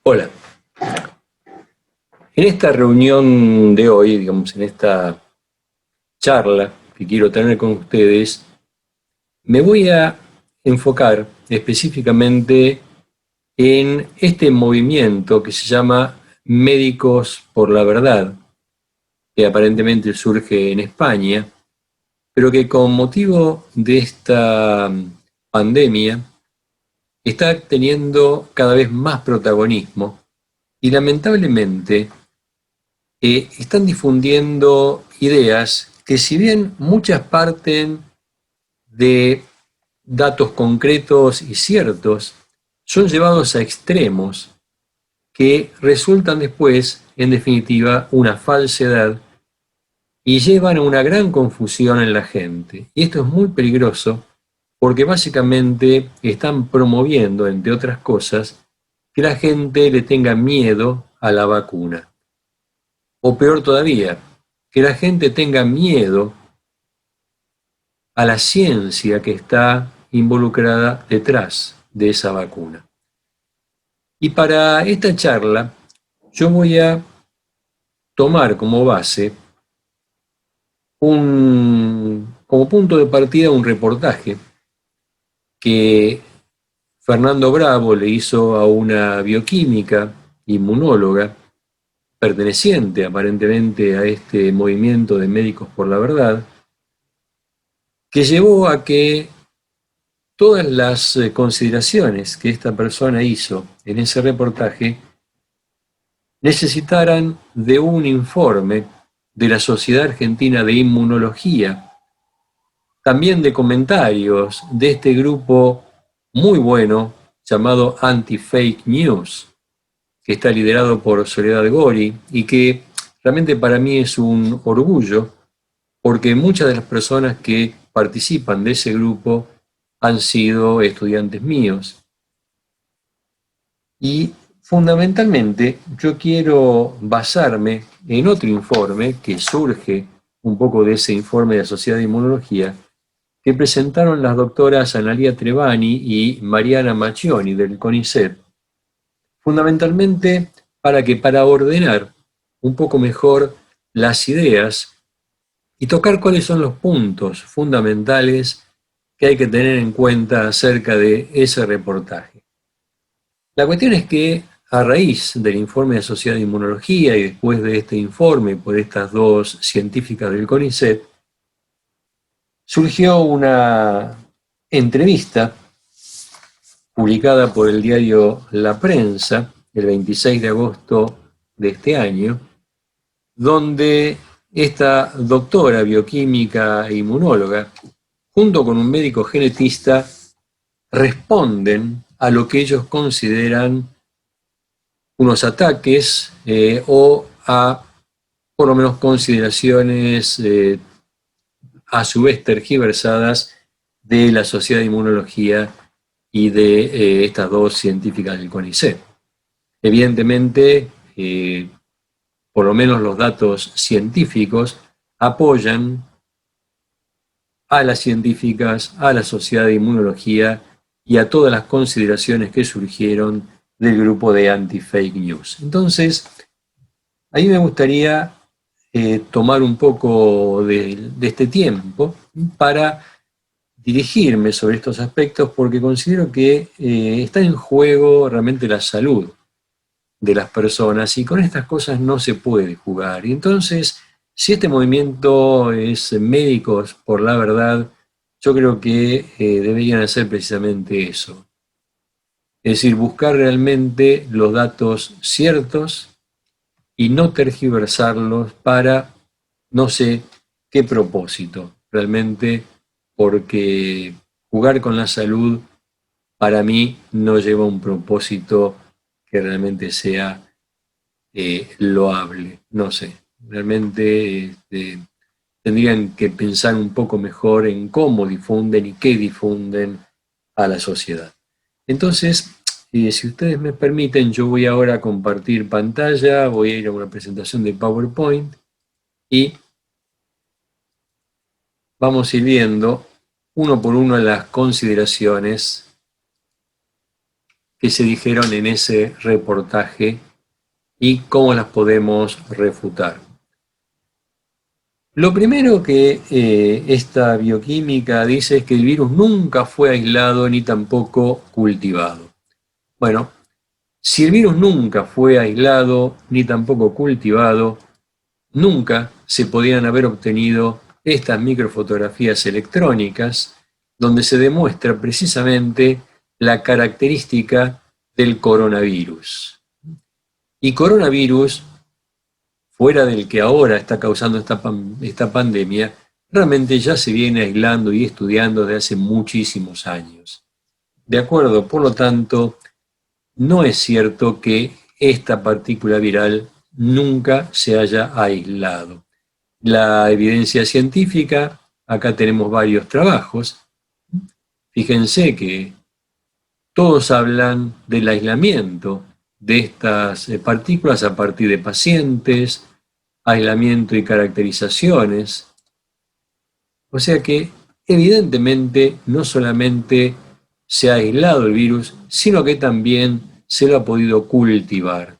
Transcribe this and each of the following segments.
Hola, en esta reunión de hoy, digamos, en esta charla que quiero tener con ustedes, me voy a enfocar específicamente en este movimiento que se llama Médicos por la Verdad, que aparentemente surge en España, pero que con motivo de esta pandemia está teniendo cada vez más protagonismo y lamentablemente están difundiendo ideas que si bien muchas parten de datos concretos y ciertos, son llevados a extremos que resultan después, en definitiva, una falsedad y llevan a una gran confusión en la gente. Y esto es muy peligroso porque básicamente están promoviendo, entre otras cosas, que la gente le tenga miedo a la vacuna. O peor todavía, que la gente tenga miedo a la ciencia que está involucrada detrás de esa vacuna. Y para esta charla yo voy a tomar como base como punto de partida un reportaje que Fernando Bravo le hizo a una bioquímica inmunóloga perteneciente aparentemente a este movimiento de Médicos por la Verdad, que llevó a que todas las consideraciones que esta persona hizo en ese reportaje necesitaran de un informe de la Sociedad Argentina de Inmunología, también de comentarios de este grupo muy bueno llamado Anti-Fake News, que está liderado por Soledad Gori y que realmente para mí es un orgullo porque muchas de las personas que participan de ese grupo han sido estudiantes míos. Y fundamentalmente yo quiero basarme en otro informe que surge un poco de ese informe de la Sociedad de Inmunología que presentaron las doctoras Analia Trevani y Mariana Macchioni del CONICET, fundamentalmente para ordenar un poco mejor las ideas y tocar cuáles son los puntos fundamentales que hay que tener en cuenta acerca de ese reportaje. La cuestión es que a raíz del informe de Sociedad de Inmunología y después de este informe por estas dos científicas del CONICET, surgió una entrevista publicada por el diario La Prensa el 26 de agosto de este año, donde esta doctora bioquímica e inmunóloga, junto con un médico genetista, responden a lo que ellos consideran unos ataques o a por lo menos consideraciones a su vez tergiversadas de la Sociedad de Inmunología y de estas dos científicas del CONICET. Evidentemente, por lo menos los datos científicos apoyan a las científicas, a la Sociedad de Inmunología y a todas las consideraciones que surgieron del grupo de Anti-Fake News. Entonces, a mí me gustaría tomar un poco de este tiempo para dirigirme sobre estos aspectos porque considero que está en juego realmente la salud de las personas y con estas cosas no se puede jugar. Y entonces, si este movimiento es Médicos por la Verdad, yo creo que deberían hacer precisamente eso. Es decir, buscar realmente los datos ciertos y no tergiversarlos para no sé qué propósito, realmente, porque jugar con la salud para mí no lleva un propósito que realmente sea loable, no sé, realmente tendrían que pensar un poco mejor en cómo difunden y qué difunden a la sociedad. Entonces, si ustedes me permiten, yo voy ahora a compartir pantalla, voy a ir a una presentación de PowerPoint y vamos a ir viendo uno por uno las consideraciones que se dijeron en ese reportaje y cómo las podemos refutar. Lo primero que esta bioquímica dice es que el virus nunca fue aislado ni tampoco cultivado. Bueno, si el virus nunca fue aislado ni tampoco cultivado, nunca se podían haber obtenido estas microfotografías electrónicas donde se demuestra precisamente la característica del coronavirus. Y coronavirus, fuera del que ahora está causando esta pandemia, realmente ya se viene aislando y estudiando desde hace muchísimos años. ¿De acuerdo? Por lo tanto, no es cierto que esta partícula viral nunca se haya aislado. La evidencia científica, acá tenemos varios trabajos. Fíjense que todos hablan del aislamiento de estas partículas a partir de pacientes, aislamiento y caracterizaciones. O sea que evidentemente no solamente se ha aislado el virus, sino que también se lo ha podido cultivar.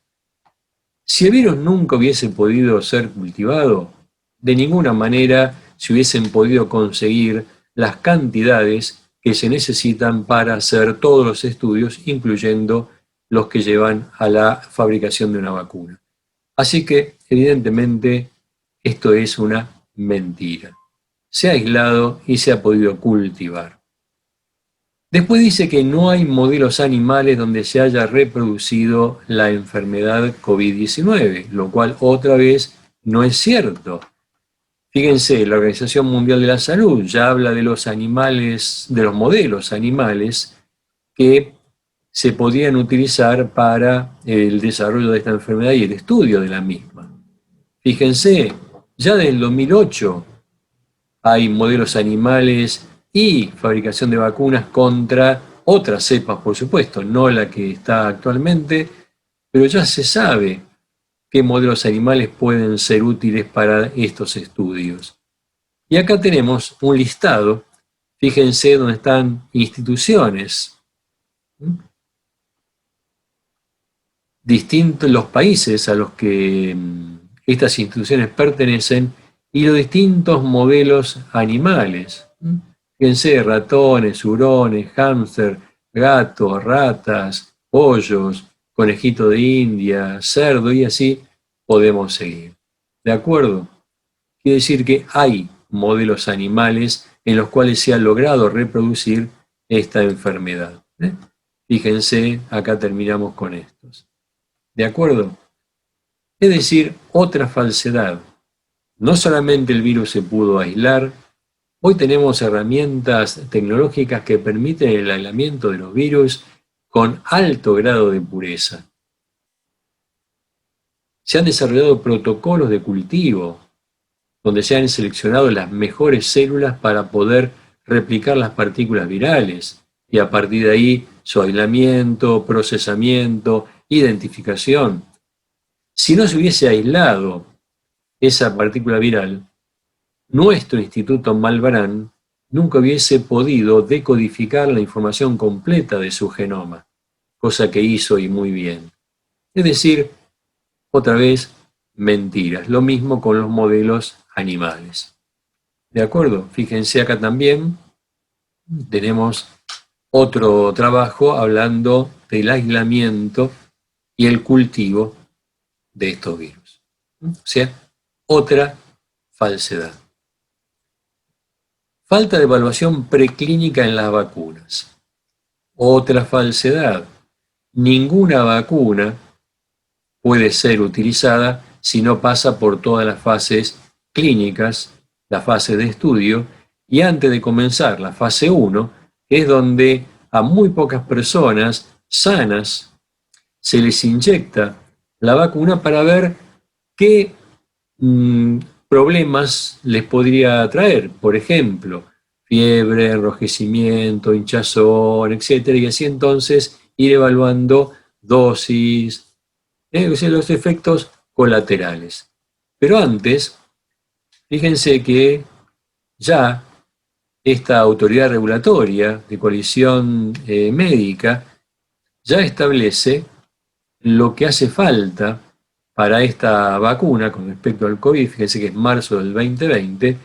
Si el virus nunca hubiese podido ser cultivado, de ninguna manera se hubiesen podido conseguir las cantidades que se necesitan para hacer todos los estudios, incluyendo los que llevan a la fabricación de una vacuna. Así que, evidentemente, esto es una mentira. Se ha aislado y se ha podido cultivar. Después dice que no hay modelos animales donde se haya reproducido la enfermedad COVID-19, lo cual otra vez no es cierto. Fíjense, la Organización Mundial de la Salud ya habla de los animales, de los modelos animales que se podían utilizar para el desarrollo de esta enfermedad y el estudio de la misma. Fíjense, ya desde el 2008 hay modelos animales y fabricación de vacunas contra otras cepas, por supuesto, no la que está actualmente, pero ya se sabe qué modelos animales pueden ser útiles para estos estudios. Y acá tenemos un listado, fíjense dónde están instituciones, distintos los países a los que estas instituciones pertenecen y los distintos modelos animales. Fíjense, ratones, hurones, hámster, gatos, ratas, pollos, conejito de India, cerdo y así podemos seguir. ¿De acuerdo? Quiere decir que hay modelos animales en los cuales se ha logrado reproducir esta enfermedad. Fíjense, acá terminamos con estos. ¿De acuerdo? Es decir, otra falsedad. No solamente el virus se pudo aislar, hoy tenemos herramientas tecnológicas que permiten el aislamiento de los virus con alto grado de pureza. Se han desarrollado protocolos de cultivo, donde se han seleccionado las mejores células para poder replicar las partículas virales, y a partir de ahí su aislamiento, procesamiento, identificación. Si no se hubiese aislado esa partícula viral, nuestro Instituto Malbrán nunca hubiese podido decodificar la información completa de su genoma, cosa que hizo y muy bien. Es decir, otra vez, mentiras. Lo mismo con los modelos animales. ¿De acuerdo? Fíjense acá también, tenemos otro trabajo hablando del aislamiento y el cultivo de estos virus. O sea, otra falsedad. Falta de evaluación preclínica en las vacunas. Otra falsedad. Ninguna vacuna puede ser utilizada si no pasa por todas las fases clínicas, la fase de estudio, y antes de comenzar la fase 1, es donde a muy pocas personas sanas se les inyecta la vacuna para ver qué problemas les podría traer. Por ejemplo, fiebre, enrojecimiento, hinchazón, etc. Y así entonces ir evaluando dosis, los efectos colaterales. Pero antes, fíjense que ya esta autoridad regulatoria de coalición médica ya establece lo que hace falta para esta vacuna con respecto al COVID. Fíjense que es marzo del 2020,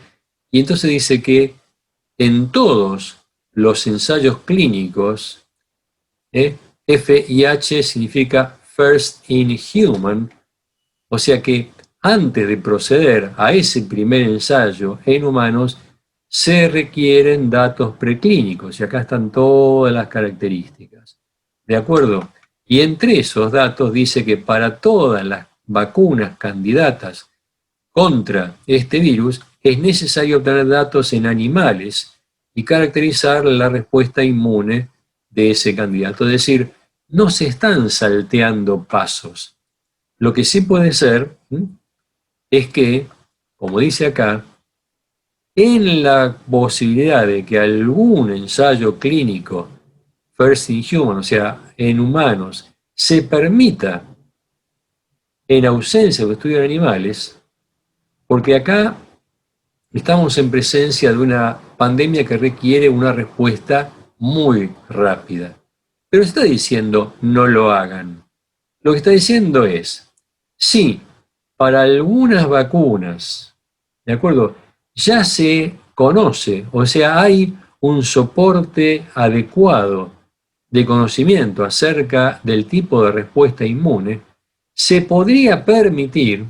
y entonces dice que en todos los ensayos clínicos, FIH significa First in Human, o sea que antes de proceder a ese primer ensayo en humanos, se requieren datos preclínicos, y acá están todas las características. ¿De acuerdo? Y entre esos datos dice que para todas las vacunas candidatas contra este virus es necesario obtener datos en animales y caracterizar la respuesta inmune de ese candidato. Es decir, no se están salteando pasos. Lo que sí puede ser es que, como dice acá, en la posibilidad de que algún ensayo clínico, first in human, o sea, en humanos, se permita en ausencia de estudio en animales, porque acá estamos en presencia de una pandemia que requiere una respuesta muy rápida. Pero está diciendo no lo hagan. Lo que está diciendo es, sí, para algunas vacunas, ¿de acuerdo? Ya se conoce, o sea, hay un soporte adecuado de conocimiento acerca del tipo de respuesta inmune, se podría permitir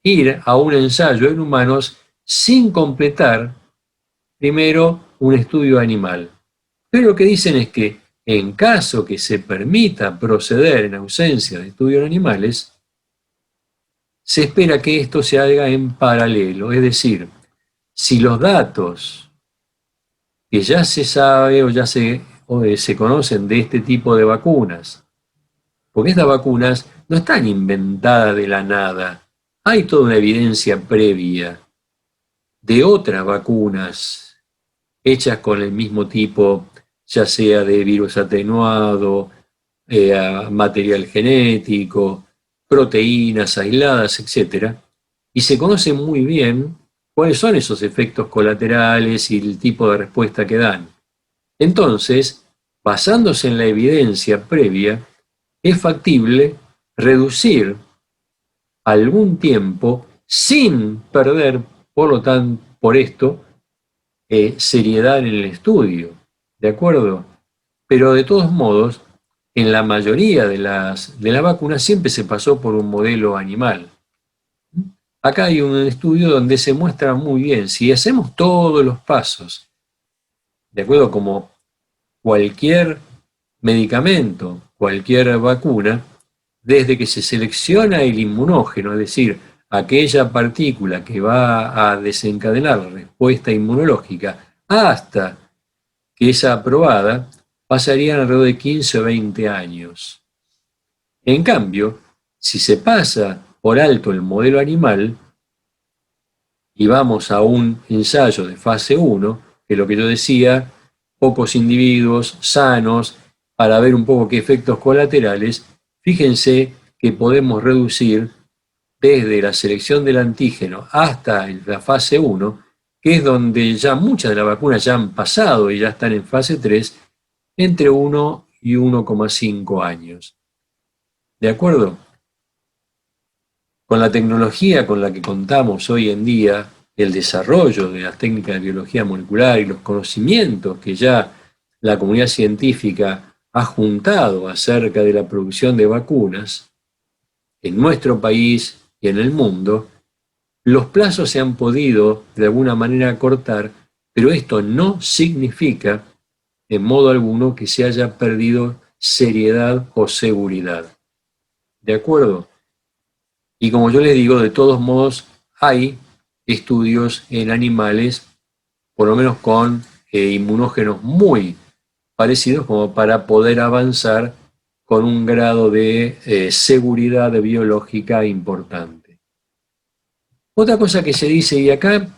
ir a un ensayo en humanos sin completar primero un estudio animal. Pero lo que dicen es que en caso que se permita proceder en ausencia de estudios en animales, se espera que esto se haga en paralelo, es decir, si los datos que ya se sabe se conocen de este tipo de vacunas, porque estas vacunas no están inventadas de la nada, hay toda una evidencia previa de otras vacunas hechas con el mismo tipo, ya sea de virus atenuado, material genético, proteínas aisladas, etc. Y se conoce muy bien cuáles son esos efectos colaterales y el tipo de respuesta que dan. Entonces, basándose en la evidencia previa, es factible reducir algún tiempo sin perder, por lo tanto, por esto, seriedad en el estudio, ¿de acuerdo? Pero de todos modos, en la mayoría de las vacunas siempre se pasó por un modelo animal. Acá hay un estudio donde se muestra muy bien, si hacemos todos los pasos, ¿de acuerdo? Como cualquier medicamento, cualquier vacuna, desde que se selecciona el inmunógeno, es decir, aquella partícula que va a desencadenar la respuesta inmunológica, hasta que es aprobada, pasarían alrededor de 15 o 20 años. En cambio, si se pasa por alto el modelo animal y vamos a un ensayo de fase 1, que es lo que yo decía, pocos individuos sanos, para ver un poco qué efectos colaterales, fíjense que podemos reducir desde la selección del antígeno hasta la fase 1, que es donde ya muchas de las vacunas ya han pasado y ya están en fase 3, entre 1 y 1,5 años. ¿De acuerdo? Con la tecnología con la que contamos hoy en día, el desarrollo de las técnicas de biología molecular y los conocimientos que ya la comunidad científica ha juntado acerca de la producción de vacunas, en nuestro país y en el mundo, los plazos se han podido de alguna manera acortar, pero esto no significa en modo alguno que se haya perdido seriedad o seguridad. ¿De acuerdo? Y como yo les digo, de todos modos, hay estudios en animales, por lo menos con inmunógenos muy parecidos, como para poder avanzar con un grado de seguridad biológica importante. Otra cosa que se dice, y acá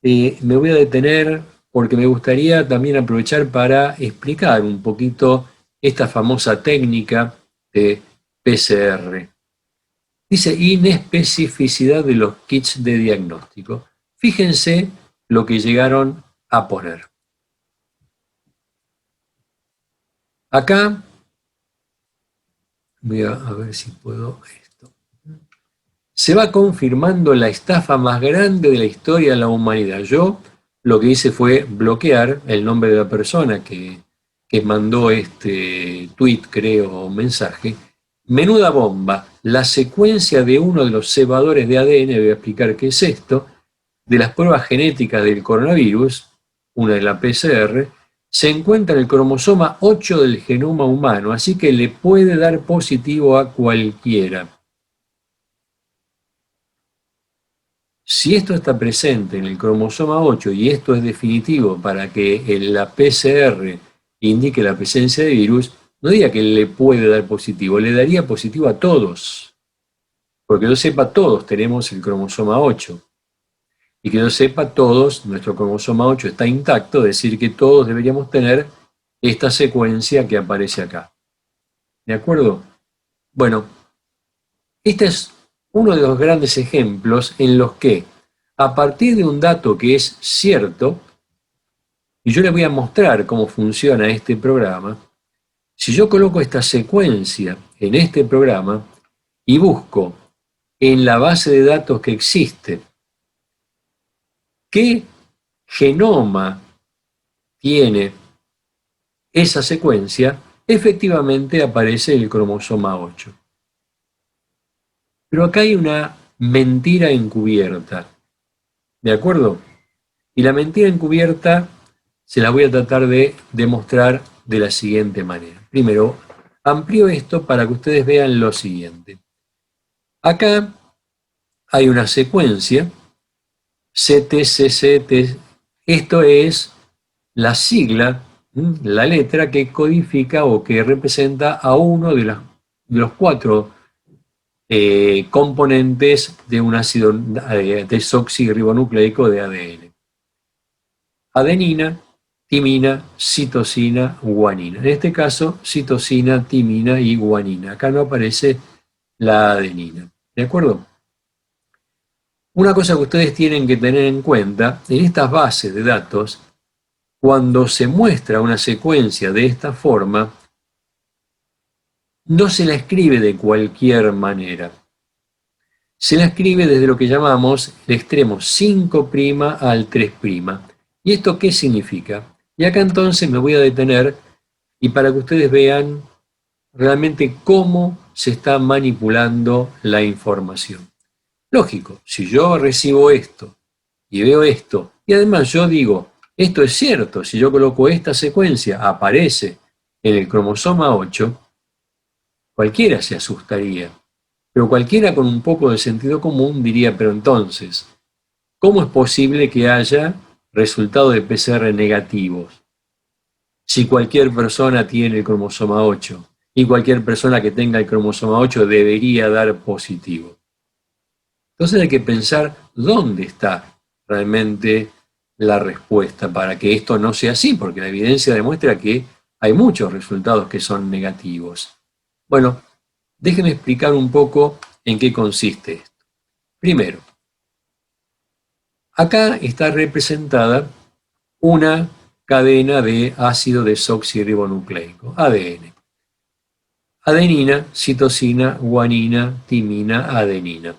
me voy a detener porque me gustaría también aprovechar para explicar un poquito esta famosa técnica de PCR. Dice inespecificidad de los kits de diagnóstico. Fíjense lo que llegaron a poner. Acá Voy a ver si puedo esto. Se va confirmando la estafa más grande de la historia de la humanidad. Yo lo que hice fue bloquear el nombre de la persona que mandó este tweet, creo, o mensaje. Menuda bomba, la secuencia de uno de los cebadores de ADN, voy a explicar qué es esto, de las pruebas genéticas del coronavirus, una de la PCR, se encuentra en el cromosoma 8 del genoma humano, así que le puede dar positivo a cualquiera. Si esto está presente en el cromosoma 8 y esto es definitivo para que la PCR indique la presencia de virus, no diga que le puede dar positivo, le daría positivo a todos. Porque yo sepa, todos tenemos el cromosoma 8. Y que yo sepa, todos, nuestro cromosoma 8 está intacto, es decir, que todos deberíamos tener esta secuencia que aparece acá. ¿De acuerdo? Bueno, este es uno de los grandes ejemplos en los que, a partir de un dato que es cierto, y yo les voy a mostrar cómo funciona este programa, si yo coloco esta secuencia en este programa y busco en la base de datos que existe qué genoma tiene esa secuencia, efectivamente aparece el cromosoma 8. Pero acá hay una mentira encubierta, ¿de acuerdo? Y la mentira encubierta se la voy a tratar de demostrar de la siguiente manera. Primero, amplío esto para que ustedes vean lo siguiente. Acá hay una secuencia, CTCCT, esto es la sigla, la letra que codifica o que representa a uno de los 4 componentes de un ácido desoxirribonucleico de ADN. Adenina, timina, citosina, guanina. En este caso, citosina, timina y guanina. Acá no aparece la adenina. ¿De acuerdo? Una cosa que ustedes tienen que tener en cuenta, en estas bases de datos, cuando se muestra una secuencia de esta forma, no se la escribe de cualquier manera. Se la escribe desde lo que llamamos el extremo 5' al 3'. ¿Y esto qué significa? Y acá entonces me voy a detener y para que ustedes vean realmente cómo se está manipulando la información. Lógico, si yo recibo esto y veo esto, y además yo digo, esto es cierto, si yo coloco esta secuencia, aparece en el cromosoma 8, cualquiera se asustaría. Pero cualquiera con un poco de sentido común diría, pero entonces, ¿cómo es posible que haya resultados de PCR negativos? Si cualquier persona tiene el cromosoma 8 y cualquier persona que tenga el cromosoma 8 debería dar positivo. Entonces hay que pensar dónde está realmente la respuesta para que esto no sea así, porque la evidencia demuestra que hay muchos resultados que son negativos. Bueno, déjenme explicar un poco en qué consiste esto. Primero, acá está representada una cadena de ácido desoxirribonucleico, ADN. Adenina, citosina, guanina, timina, adenina.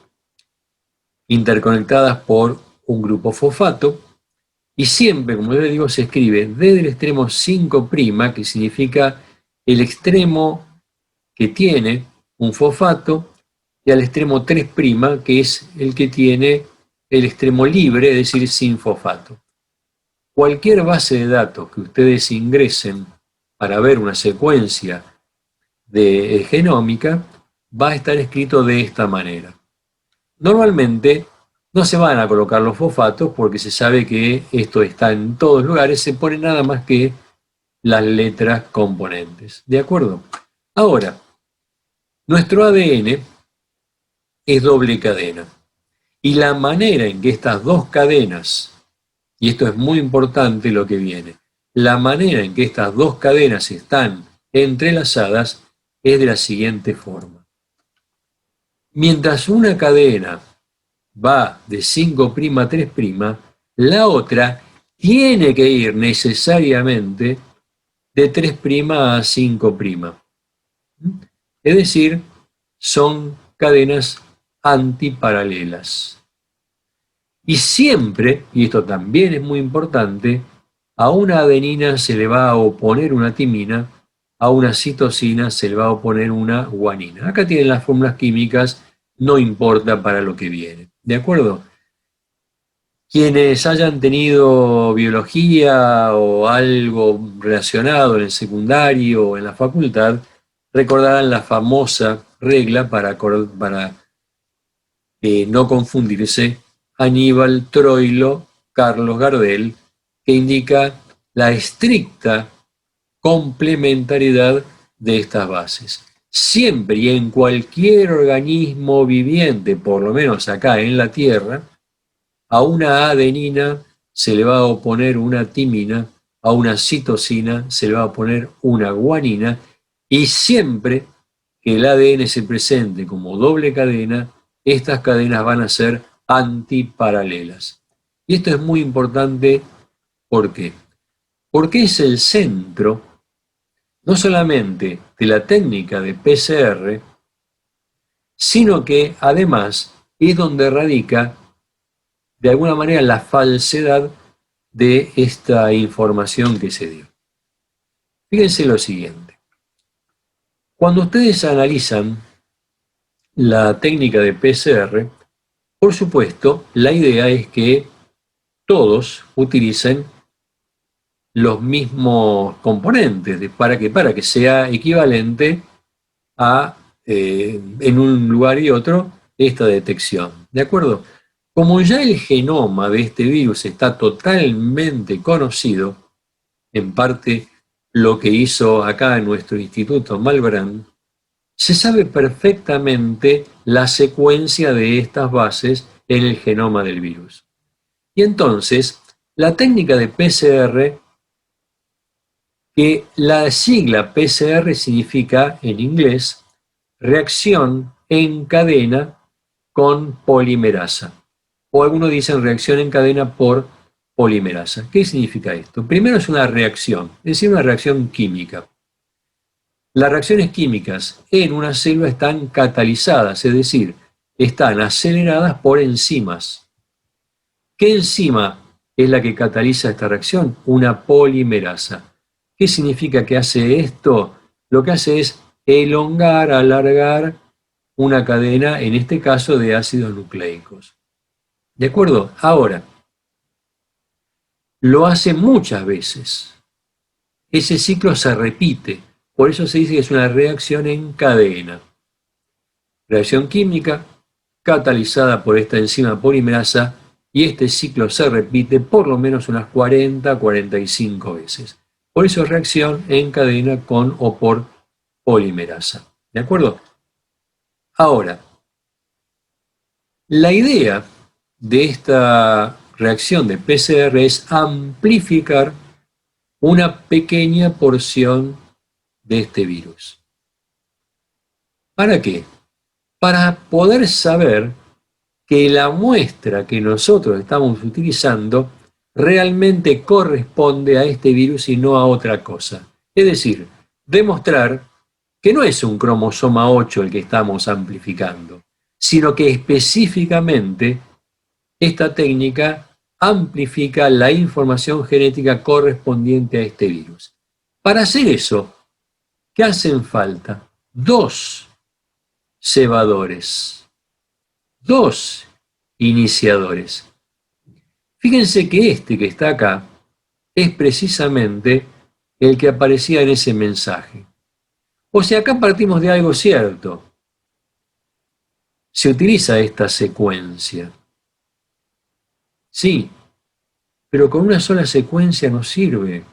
Interconectadas por un grupo fosfato y siempre, como les digo, se escribe desde el extremo 5', que significa el extremo que tiene un fosfato, y al extremo 3', que es el que tiene el extremo libre, es decir, sin fosfato. Cualquier base de datos que ustedes ingresen para ver una secuencia de genómica va a estar escrito de esta manera. Normalmente no se van a colocar los fosfatos porque se sabe que esto está en todos lugares, se pone nada más que las letras componentes. ¿De acuerdo? Ahora, nuestro ADN es doble cadena. Y la manera en que estas dos cadenas, y esto es muy importante lo que viene, la manera en que estas dos cadenas están entrelazadas es de la siguiente forma. Mientras una cadena va de 5' a 3', la otra tiene que ir necesariamente de 3' a 5'. Es decir, son cadenas antiparalelas. Y siempre, y esto también es muy importante, a una adenina se le va a oponer una timina, a una citosina se le va a oponer una guanina. Acá tienen las fórmulas químicas, no importa para lo que viene. ¿De acuerdo? Quienes hayan tenido biología o algo relacionado en el secundario o en la facultad, recordarán la famosa regla para no confundirse, Aníbal Troilo, Carlos Gardel, que indica la estricta complementariedad de estas bases. Siempre y en cualquier organismo viviente, por lo menos acá en la Tierra, a una adenina se le va a oponer una timina, a una citosina se le va a oponer una guanina, y siempre que el ADN se presente como doble cadena, estas cadenas van a ser antiparalelas. Y esto es muy importante, ¿por qué? Porque es el centro, no solamente de la técnica de PCR, sino que además es donde radica de alguna manera la falsedad de esta información que se dio. Fíjense lo siguiente. Cuando ustedes analizan la técnica de PCR, por supuesto, la idea es que todos utilicen los mismos componentes para que sea equivalente a, en un lugar y otro, esta detección. ¿De acuerdo? Como ya el genoma de este virus está totalmente conocido, en parte lo que hizo acá en nuestro instituto Malbrán, se sabe perfectamente la secuencia de estas bases en el genoma del virus. Y entonces, la técnica de PCR, que la sigla PCR significa en inglés reacción en cadena con polimerasa, o algunos dicen reacción en cadena por polimerasa. ¿Qué significa esto? Primero es una reacción, es decir, una reacción química. Las reacciones químicas en una célula están catalizadas, es decir, están aceleradas por enzimas. ¿Qué enzima es la que cataliza esta reacción? Una polimerasa. ¿Qué significa que hace esto? Lo que hace es elongar, alargar una cadena, en este caso de ácidos nucleicos. ¿De acuerdo? Ahora, lo hace muchas veces. Ese ciclo se repite. Por eso se dice que es una reacción en cadena. Reacción química catalizada por esta enzima polimerasa, y este ciclo se repite por lo menos unas 40-45 veces. Por eso es reacción en cadena con o por polimerasa. ¿De acuerdo? Ahora, la idea de esta reacción de PCR es amplificar una pequeña porción de este virus. ¿Para qué? Para poder saber que la muestra que nosotros estamos utilizando realmente corresponde a este virus y no a otra cosa. Es decir, demostrar que no es un cromosoma 8 el que estamos amplificando, sino que específicamente esta técnica amplifica la información genética correspondiente a este virus. Para hacer eso, ¿qué hacen falta? Dos cebadores, dos iniciadores. Fíjense que este que está acá es precisamente el que aparecía en ese mensaje. O sea, acá partimos de algo cierto. Se utiliza esta secuencia. Sí, pero con una sola secuencia no sirve.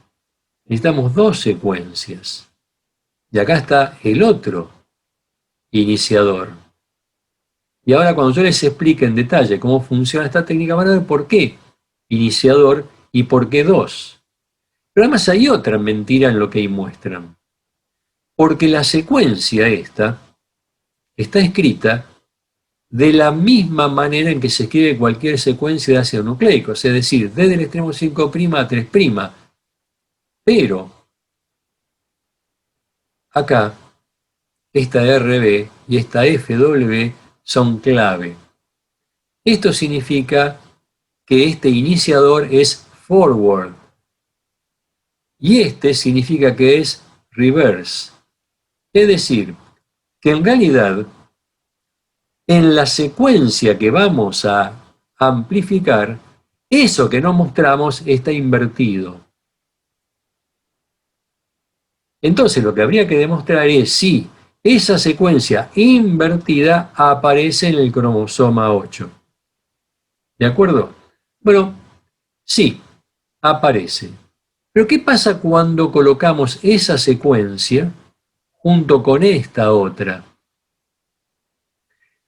Necesitamos dos secuencias. Y acá está el otro iniciador. Y ahora cuando yo les explique en detalle cómo funciona esta técnica, van a ver por qué iniciador y por qué dos. Pero además hay otra mentira en lo que ahí muestran. Porque la secuencia esta está escrita de la misma manera en que se escribe cualquier secuencia de ácidos nucleicos, es decir, desde el extremo 5' a 3'. Pero acá esta RB y esta FW son clave. Esto significa que este iniciador es forward y este significa que es reverse. Es decir, que en realidad en la secuencia que vamos a amplificar, eso que no mostramos está invertido. Entonces lo que habría que demostrar es si esa secuencia invertida aparece en el cromosoma 8. ¿De acuerdo? Bueno, sí, aparece. Pero ¿qué pasa cuando colocamos esa secuencia junto con esta otra?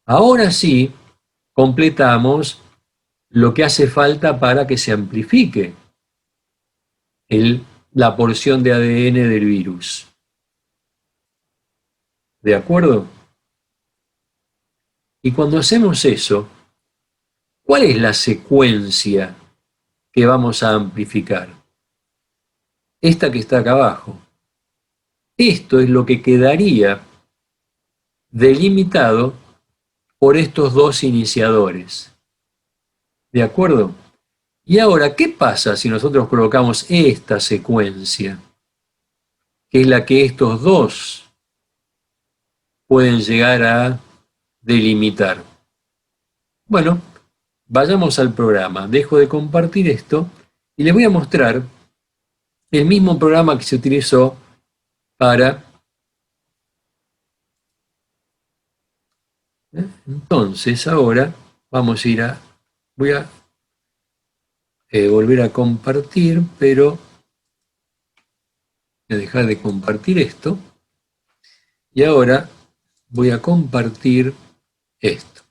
Ahora sí, completamos lo que hace falta para que se amplifique la porción de ADN del virus. ¿De acuerdo? Y cuando hacemos eso, ¿cuál es la secuencia que vamos a amplificar? Esta que está acá abajo. Esto es lo que quedaría delimitado por estos dos iniciadores. ¿De acuerdo? Y ahora, ¿qué pasa si nosotros colocamos esta secuencia? Que es la que estos dos pueden llegar a delimitar. Bueno, vayamos al programa. Dejo de compartir esto y les voy a mostrar el mismo programa que se utilizó para... Entonces, ahora vamos a ir a... Voy a volver a compartir, pero voy a dejar de compartir esto. Y ahora voy a compartir esto.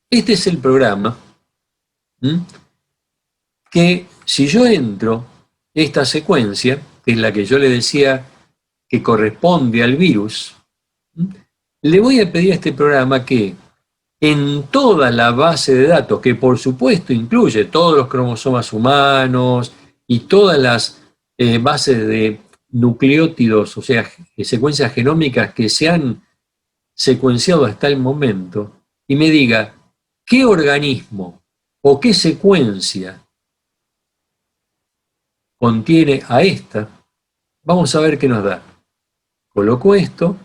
Este es el programa que si yo entro esta secuencia, que es la que yo le decía que corresponde al virus, le voy a pedir a este programa que en toda la base de datos, que por supuesto incluye todos los cromosomas humanos y todas las bases de nucleótidos, o sea, secuencias genómicas que se han secuenciado hasta el momento, y me diga qué organismo o qué secuencia contiene a esta, vamos a ver qué nos da. Coloco esto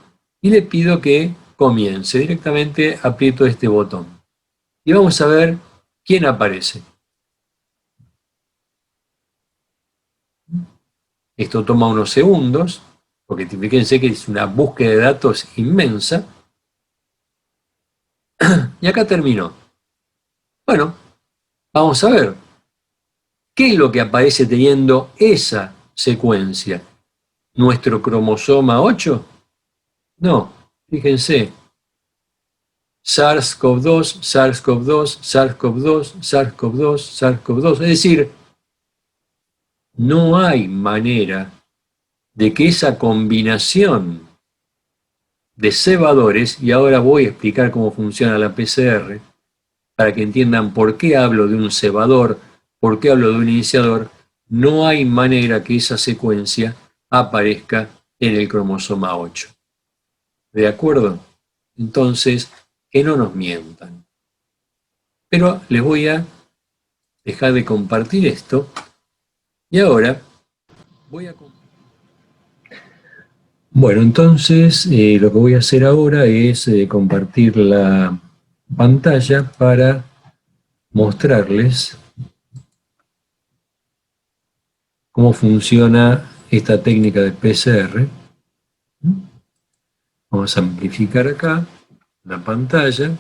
y le pido que comience. Directamente aprieto este botón. Y vamos a ver quién aparece. Esto toma unos segundos, porque fíjense que es una búsqueda de datos inmensa. Y acá terminó. Bueno, vamos a ver. ¿Qué es lo que aparece teniendo esa secuencia? ¿Nuestro cromosoma 8? No, fíjense. SARS-CoV-2, SARS-CoV-2, SARS-CoV-2, SARS-CoV-2, SARS-CoV-2. Es decir, no hay manera de que esa combinación de cebadores, y ahora voy a explicar cómo funciona la PCR, para que entiendan por qué hablo de un cebador, por qué hablo de un iniciador, no hay manera que esa secuencia aparezca en el cromosoma 8. ¿De acuerdo? Entonces, que no nos mientan. Pero les voy a dejar de compartir esto y ahora voy a... Bueno, entonces lo que voy a hacer ahora es compartir la pantalla para mostrarles cómo funciona esta técnica de PCR. Vamos a amplificar acá la pantalla,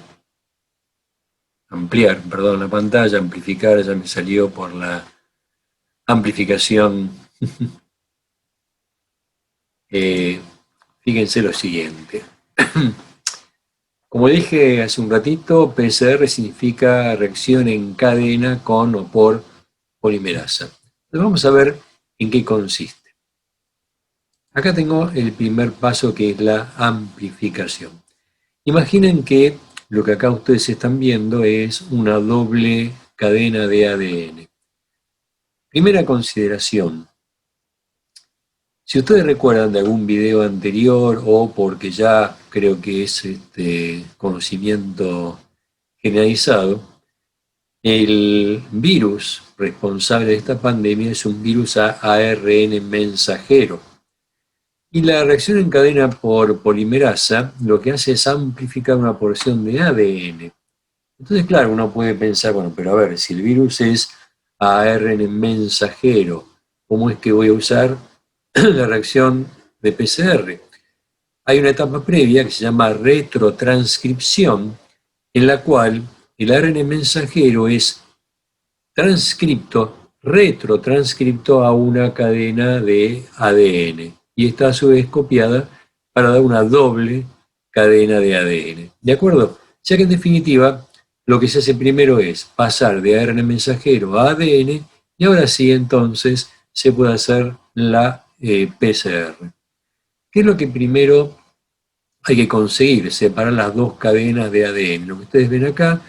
ampliar, perdón, la pantalla, amplificar, ya me salió por la amplificación. Fíjense lo siguiente. Como dije hace un ratito, PCR significa reacción en cadena con o por polimerasa. Entonces vamos a ver en qué consiste. Acá tengo el primer paso, que es la amplificación. Imaginen que lo que acá ustedes están viendo es una doble cadena de ADN. Primera consideración. Si ustedes recuerdan de algún video anterior o porque ya creo que es conocimiento generalizado, el virus responsable de esta pandemia es un virus ARN mensajero. Y la reacción en cadena por polimerasa lo que hace es amplificar una porción de ADN. Entonces, claro, uno puede pensar, bueno, pero a ver, si el virus es ARN mensajero, ¿cómo es que voy a usar la reacción de PCR? Hay una etapa previa que se llama retrotranscripción, en la cual el ARN mensajero es transcripto, retrotranscripto a una cadena de ADN y está a su vez copiada para dar una doble cadena de ADN. ¿De acuerdo? Ya que en definitiva lo que se hace primero es pasar de ARN mensajero a ADN y ahora sí entonces se puede hacer la PCR. ¿Qué es lo que primero hay que conseguir? Separar las dos cadenas de ADN. Lo que ustedes ven acá,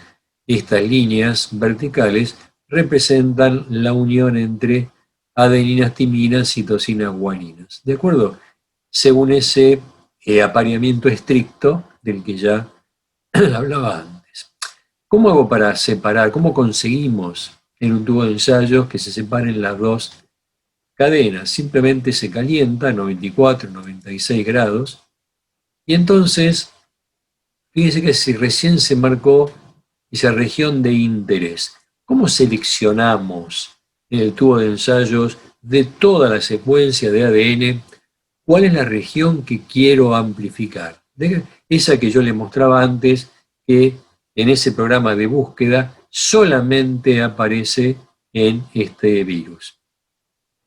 estas líneas verticales, representan la unión entre adeninas, timinas, citosinas, guaninas. ¿De acuerdo? Según ese apareamiento estricto del que ya hablaba antes. ¿Cómo hago para separar? ¿Cómo conseguimos en un tubo de ensayos que se separen las dos cadenas? Simplemente se calienta a 94, 96 grados y entonces, fíjense que si recién se marcó esa región de interés, ¿cómo seleccionamos en el tubo de ensayos de toda la secuencia de ADN cuál es la región que quiero amplificar? Esa que yo les mostraba antes, que en ese programa de búsqueda solamente aparece en este virus.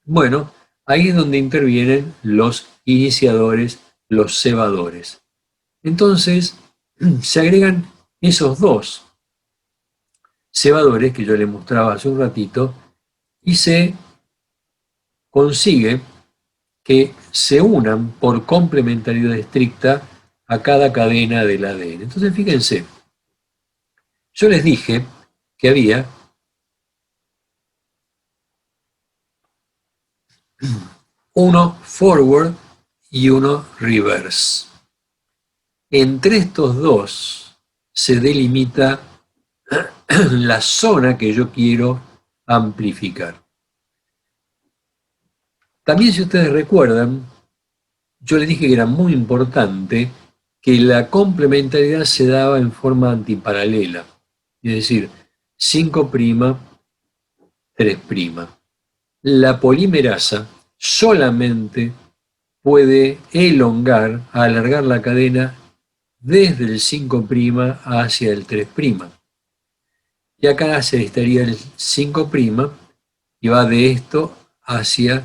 Bueno, ahí es donde intervienen los iniciadores, los cebadores. Entonces, se agregan esos dos cebadores que yo les mostraba hace un ratito y se consigue que se unan por complementariedad estricta a cada cadena del ADN. Entonces, fíjense, yo les dije que había uno forward y uno reverse. Entre estos dos se delimita la zona que yo quiero amplificar. También, si ustedes recuerdan, yo les dije que era muy importante que la complementariedad se daba en forma antiparalela, es decir, 5', 3'. La polimerasa solamente puede elongar, alargar la cadena desde el 5' hacia el 3'. Y acá se estaría el 5' y va de esto hacia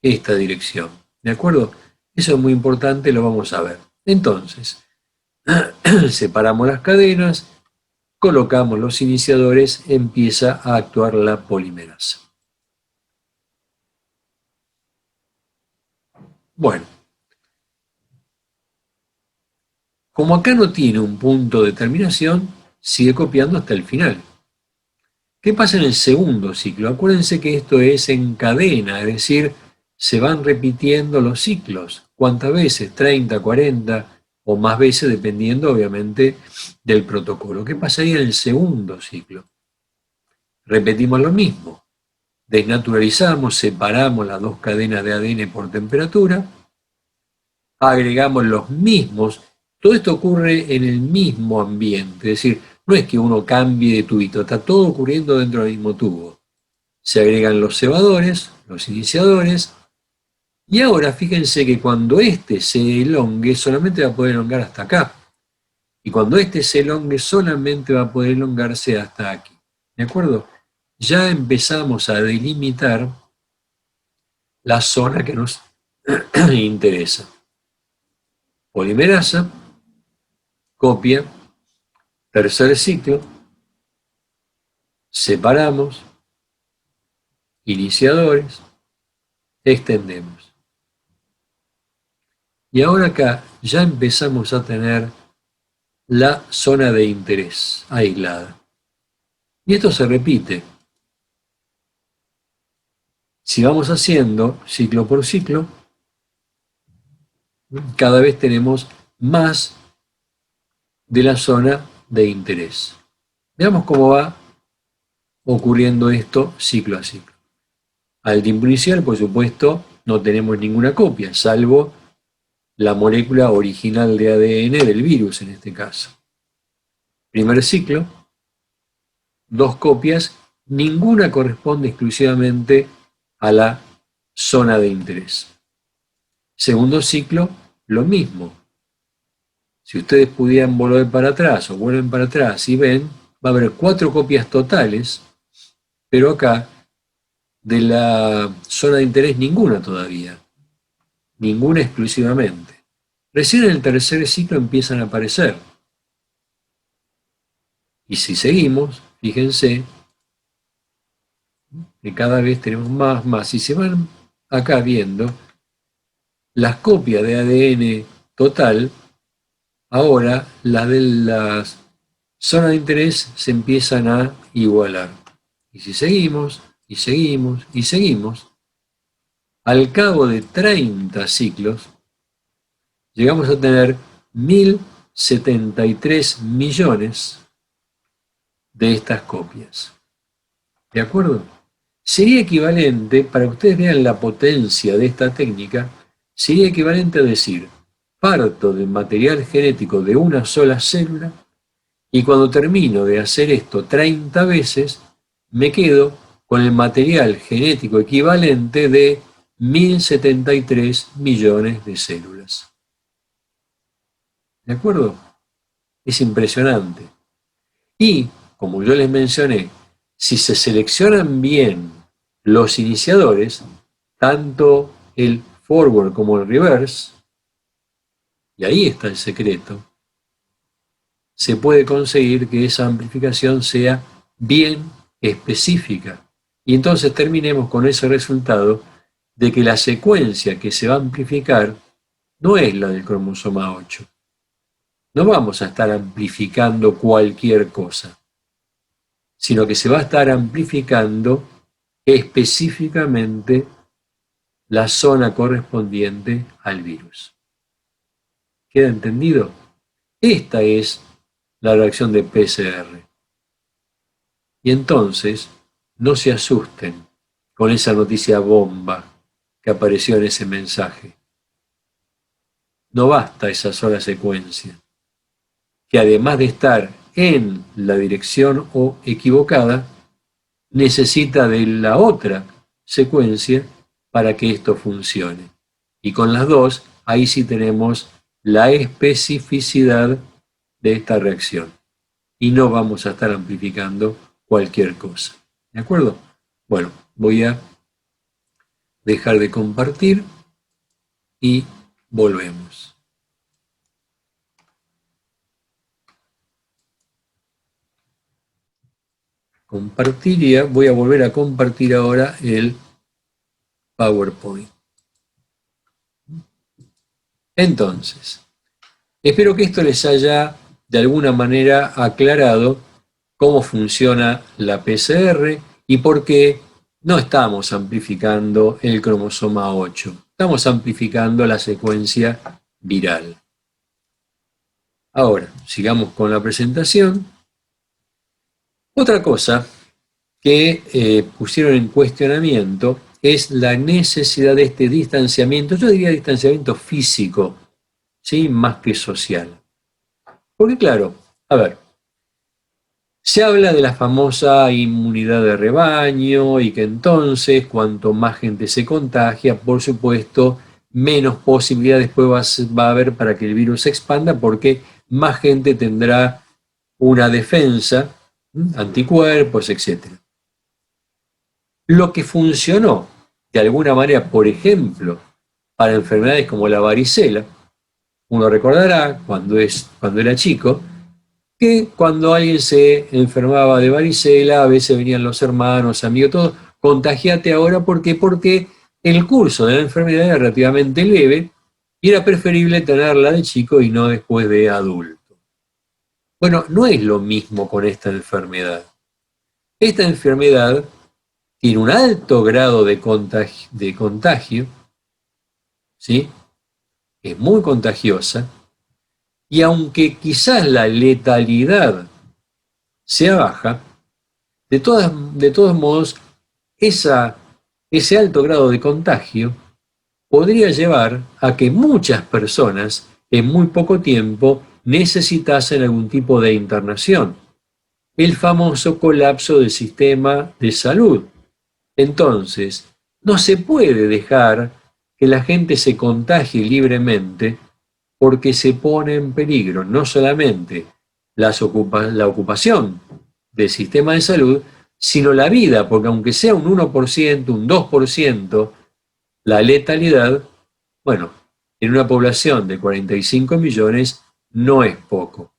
esta dirección. ¿De acuerdo? Eso es muy importante, lo vamos a ver. Entonces, separamos las cadenas, colocamos los iniciadores, empieza a actuar la polimerasa. Bueno, como acá no tiene un punto de terminación, sigue copiando hasta el final. ¿Qué pasa en el segundo ciclo? Acuérdense que esto es en cadena, es decir, se van repitiendo los ciclos. ¿Cuántas veces? 30, 40 o más veces, dependiendo obviamente del protocolo. ¿Qué pasaría en el segundo ciclo? Repetimos lo mismo. Desnaturalizamos, separamos las dos cadenas de ADN por temperatura, agregamos los mismos. Todo esto ocurre en el mismo ambiente, es decir, no es que uno cambie de tubito, está todo ocurriendo dentro del mismo tubo. Se agregan los cebadores, los iniciadores, y ahora fíjense que cuando este se elongue, solamente va a poder elongar hasta acá. Y cuando este se elongue, solamente va a poder elongarse hasta aquí. ¿De acuerdo? Ya empezamos a delimitar la zona que nos interesa. Polimerasa, copia, tercer ciclo, separamos, iniciadores, extendemos. Y ahora acá ya empezamos a tener la zona de interés aislada. Y esto se repite. Si vamos haciendo ciclo por ciclo, cada vez tenemos más de la zona de interés. Veamos cómo va ocurriendo esto ciclo a ciclo. Al tiempo inicial, por supuesto, no tenemos ninguna copia, salvo la molécula original de ADN del virus en este caso. Primer ciclo, 2 copias, ninguna corresponde exclusivamente a la zona de interés. Segundo ciclo, lo mismo. Si ustedes pudieran volver para atrás o vuelven para atrás y ven, va a haber 4 copias totales, pero acá de la zona de interés ninguna todavía, ninguna exclusivamente. Recién en el tercer ciclo empiezan a aparecer. Y si seguimos, fíjense que cada vez tenemos más. Y se van acá viendo las copias de ADN total, ahora las de las zonas de interés se empiezan a igualar. Y si seguimos, y seguimos, y seguimos, al cabo de 30 ciclos, llegamos a tener 1073 millones de estas copias. ¿De acuerdo? Sería equivalente, para que ustedes vean la potencia de esta técnica, sería equivalente a decir, parto del material genético de una sola célula y cuando termino de hacer esto 30 veces, me quedo con el material genético equivalente de 1073 millones de células. ¿De acuerdo? Es impresionante. Y, como yo les mencioné, si se seleccionan bien los iniciadores, tanto el forward como el reverse, y ahí está el secreto, se puede conseguir que esa amplificación sea bien específica. Y entonces terminemos con ese resultado de que la secuencia que se va a amplificar no es la del cromosoma 8. No vamos a estar amplificando cualquier cosa, sino que se va a estar amplificando específicamente la zona correspondiente al virus. ¿Queda entendido? Esta es la reacción de PCR. Y entonces, no se asusten con esa noticia bomba que apareció en ese mensaje. No basta esa sola secuencia, que además de estar en la dirección o equivocada, necesita de la otra secuencia para que esto funcione. Y con las dos, ahí sí tenemos la especificidad de esta reacción. Y no vamos a estar amplificando cualquier cosa. ¿De acuerdo? Bueno, voy a dejar de compartir y volvemos. Compartiría, voy a volver a compartir ahora el PowerPoint. Entonces, espero que esto les haya de alguna manera aclarado cómo funciona la PCR y por qué no estamos amplificando el cromosoma 8, estamos amplificando la secuencia viral. Ahora, sigamos con la presentación. Otra cosa que pusieron en cuestionamiento es la necesidad de este distanciamiento, yo diría distanciamiento físico, ¿sí? Más que social. Porque claro, a ver, se habla de la famosa inmunidad de rebaño y que entonces cuanto más gente se contagia, por supuesto, menos posibilidades después va a haber para que el virus se expanda porque más gente tendrá una defensa, anticuerpos, etc. Lo que funcionó de alguna manera, por ejemplo, para enfermedades como la varicela, uno recordará cuando era chico, que cuando alguien se enfermaba de varicela, a veces venían los hermanos, amigos, todos, contagiate ahora, ¿por qué? Porque el curso de la enfermedad era relativamente leve y era preferible tenerla de chico y no después de adulto. Bueno, no es lo mismo con esta enfermedad. Esta enfermedad tiene un alto grado de contagio, ¿sí? es muy contagiosa, y aunque quizás la letalidad sea baja, de todos modos, ese alto grado de contagio podría llevar a que muchas personas en muy poco tiempo necesitasen algún tipo de internación, el famoso colapso del sistema de salud. Entonces, no se puede dejar que la gente se contagie libremente porque se pone en peligro no solamente la ocupación del sistema de salud, sino la vida, porque aunque sea un 1%, un 2%, la letalidad, bueno, en una población de 45 millones no es poco,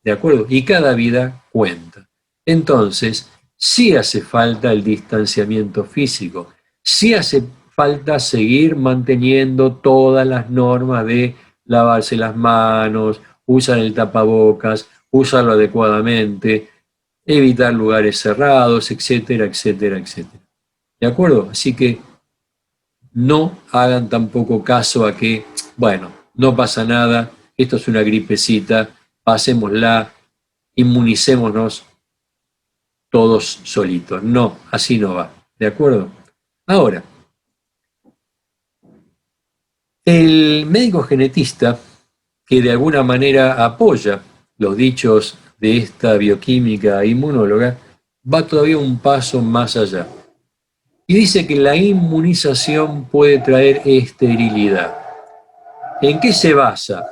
¿de acuerdo? Y cada vida cuenta. Entonces, sí hace falta el distanciamiento físico, sí hace falta seguir manteniendo todas las normas de lavarse las manos, usar el tapabocas, usarlo adecuadamente, evitar lugares cerrados, etcétera, etcétera, etcétera. ¿De acuerdo? Así que no hagan tampoco caso a que, bueno, no pasa nada, esto es una gripecita, pasémosla, inmunicémonos todos solitos. No, así no va. ¿De acuerdo? Ahora, el médico genetista, que de alguna manera apoya los dichos de esta bioquímica inmunóloga, va todavía un paso más allá. Y dice que la inmunización puede traer esterilidad. ¿En qué se basa?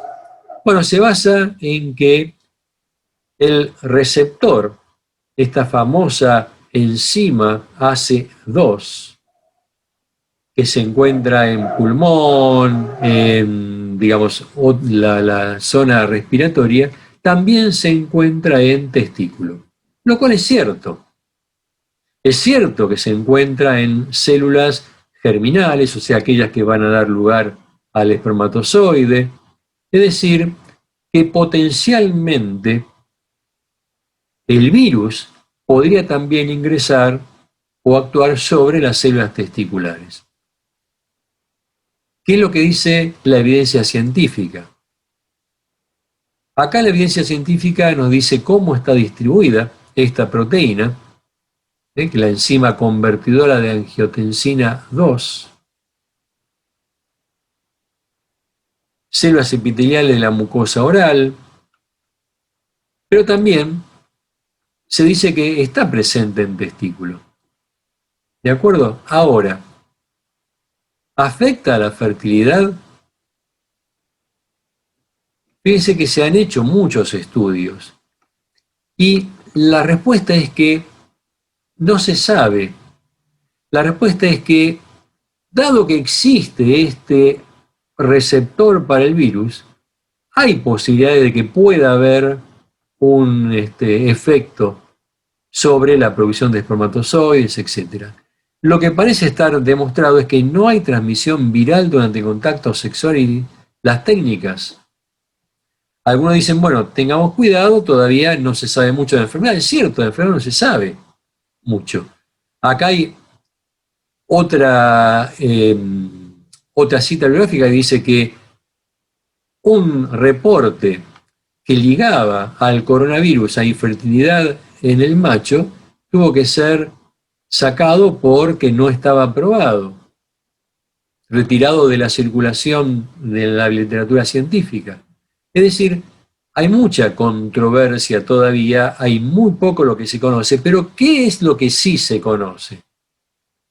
Bueno, se basa en que el receptor, esta famosa enzima AC2, que se encuentra en pulmón, en, digamos, la zona respiratoria, también se encuentra en testículo, lo cual es cierto. Es cierto que se encuentra en células germinales, o sea, aquellas que van a dar lugar al espermatozoide, es decir, que potencialmente el virus podría también ingresar o actuar sobre las células testiculares. ¿Qué es lo que dice la evidencia científica? Acá la evidencia científica nos dice cómo está distribuida esta proteína, que es la enzima convertidora de angiotensina 2, células epiteliales de la mucosa oral, pero también se dice que está presente en testículo. ¿De acuerdo? Ahora, ¿afecta a la fertilidad? Fíjense que se han hecho muchos estudios y la respuesta es que no se sabe. La respuesta es que, dado que existe este receptor para el virus, hay posibilidades de que pueda haber un efecto sobre la producción de espermatozoides, etc. Lo que parece estar demostrado es que no hay transmisión viral durante contacto sexual y las técnicas. Algunos dicen, bueno, tengamos cuidado, todavía no se sabe mucho de la enfermedad. Es cierto, de la enfermedad no se sabe mucho. Acá hay otra, otra cita bibliográfica que dice que un reporte que ligaba al coronavirus a infertilidad en el macho tuvo que ser sacado porque no estaba aprobado, retirado de la circulación de la literatura científica. Es decir, hay mucha controversia todavía, hay muy poco lo que se conoce, pero ¿qué es lo que sí se conoce?